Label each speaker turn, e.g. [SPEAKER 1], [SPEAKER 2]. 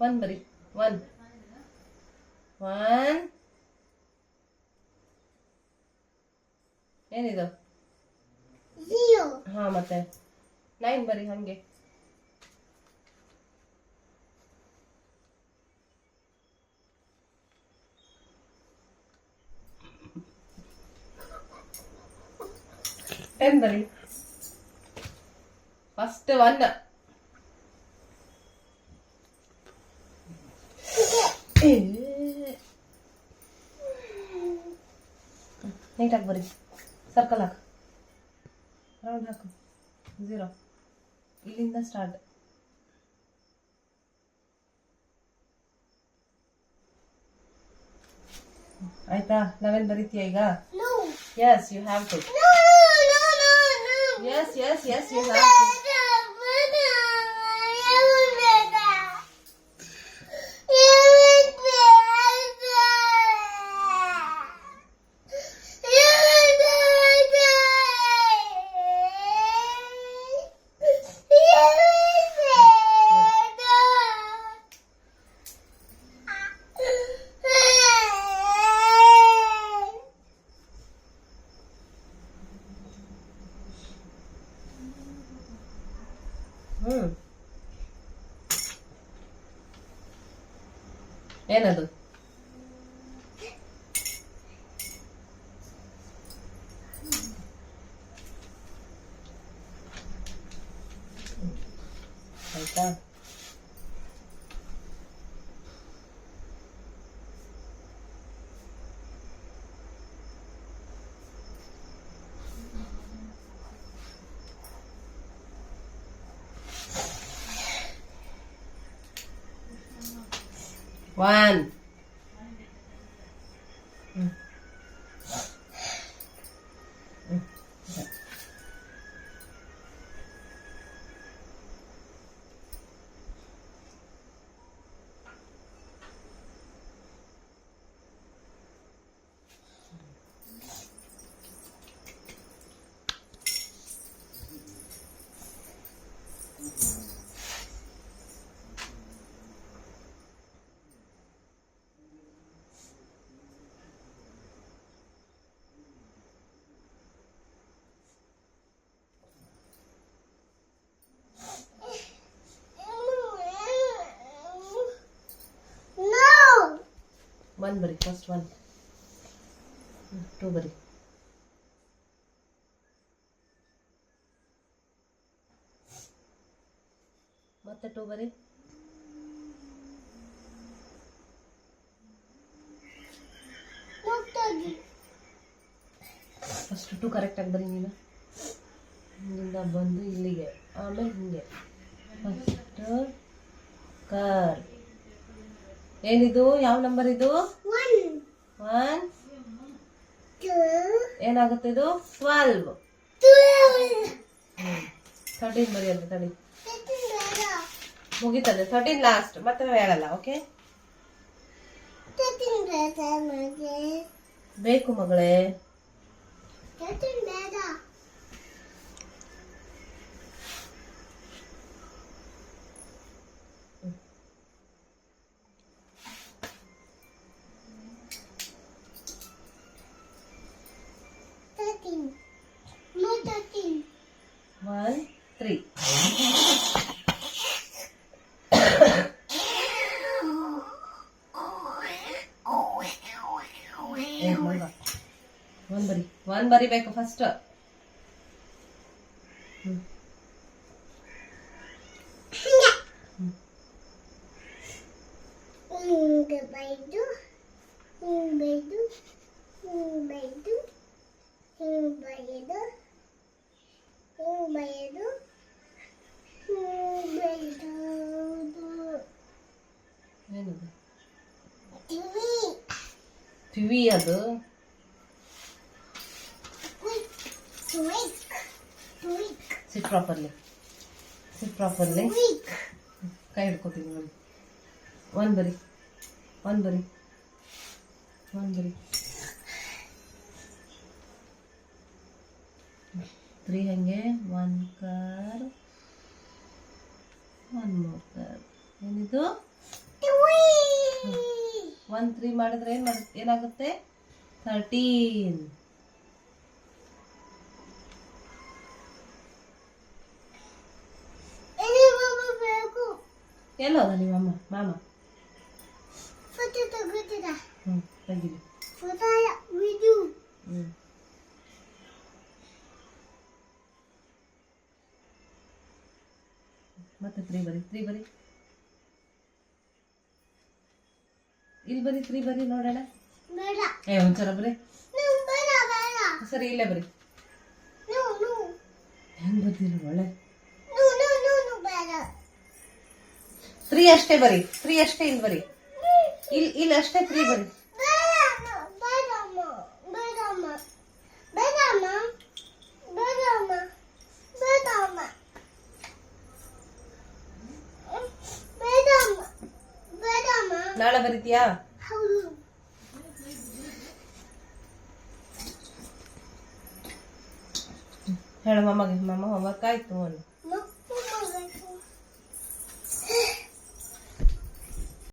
[SPEAKER 1] One ಬರಿ. One one. ಏನಿದು? ಹಾ, ಮತ್ತೆ 9 ಬರಿ ಹಂಗೆ. ಟೆನ್ ಬರಿ. ಫಸ್ಟ್ 1. ನೀಟಾಗಿ ಬರಿ. ಸರ್ಕಲ್ ಹಾಕು, ರೌಂಡ್ ಹಾಕು. 0 ಇಲ್ಲಿಂದ ಸ್ಟಾರ್ಟ್. ಆಯ್ತಾ? 11 ಬರೀತೀಯ ಈಗ? Yes, you have to. Yes, you have to. ಏನದು? ಆಯ್ತಾ? One. One bari, first 1. 2 bari. ಮತ್ತೆ 2 ಬರಿ. ಫಸ್ಟ್ 2 ಕರೆಕ್ಟ್ ಆಗಿ ಬರಿ ನೀನು. ಇಲ್ಲಿಂದ ಬಂದು ಇಲ್ಲಿಗೆ, ಆಮೇಲೆ ಹಿಂಗೆ. ಫಸ್ಟ್ ಕರ್. ಏನಿದು? ಯಾವ ನಂಬರ್ ಇದು? 1 ಏನಾಗುತ್ತೆ ಇದು? 12. 13 ಬರಿ ಅಂತ ತಡಿ. ಮುಗಿತದೆ. 13 ಲಾಸ್ಟ್. ಮತ್ತೆ ಹೇಳಲ್ಲ. ಓಕೆ? ಬೇಕು ಮಗಳೇ. One, 3. One ಬರಿ ಬೇಕು ಫಸ್ಟ್. ಟಿವಿ ಅದು. Sit properly. Sit properly. ಕೈ ಹಿಡ್ಕೋತೀನಿ ನೋಡಿ. 1 ಬರಿ. 1 ಬರಿ. 1 ಬರಿ. 3 ಹಂಗೆ. 1 ಕರ್. 1 more ಕರ್. ಏನಿದು? 1 3 ಮಾಡಿದ್ರೆ ಏನಾಗುತ್ತೆ 13. ಎಲ್ಲೋದ ನೀವಮ್ಮ ಮಾಮ ತೆಗೀರಿ. ಮತ್ತೆ 3 ಬರಿ ಇಲ್ಲಿ ಬರಿ 3 ಬರಿ ನೋಡೋಣ. ಒಂಚೂರ ಬರಿ. ಸರಿ ಇಲ್ಲೇ ಬರಿ. ಹೆಂಗ್ ಬರ್ತೀರ ಒಳ್ಳೆ 3 ಅಷ್ಟೇ ಬರಿ. 3 ಅಷ್ಟೇ ಇಲ್ಲಿ ಬರಿ. ಇಲ್ಲಿ ಅಷ್ಟೇ 3 ಬರಿ. ನಾಳೆ ಬರೀತೀಯಾ? ಹೇಳು ಮಮ್ಮಗೆ, ಮಮ್ಮ ಹೋಮ್ವರ್ಕ್ ಆಯ್ತು ಅನ್ನು.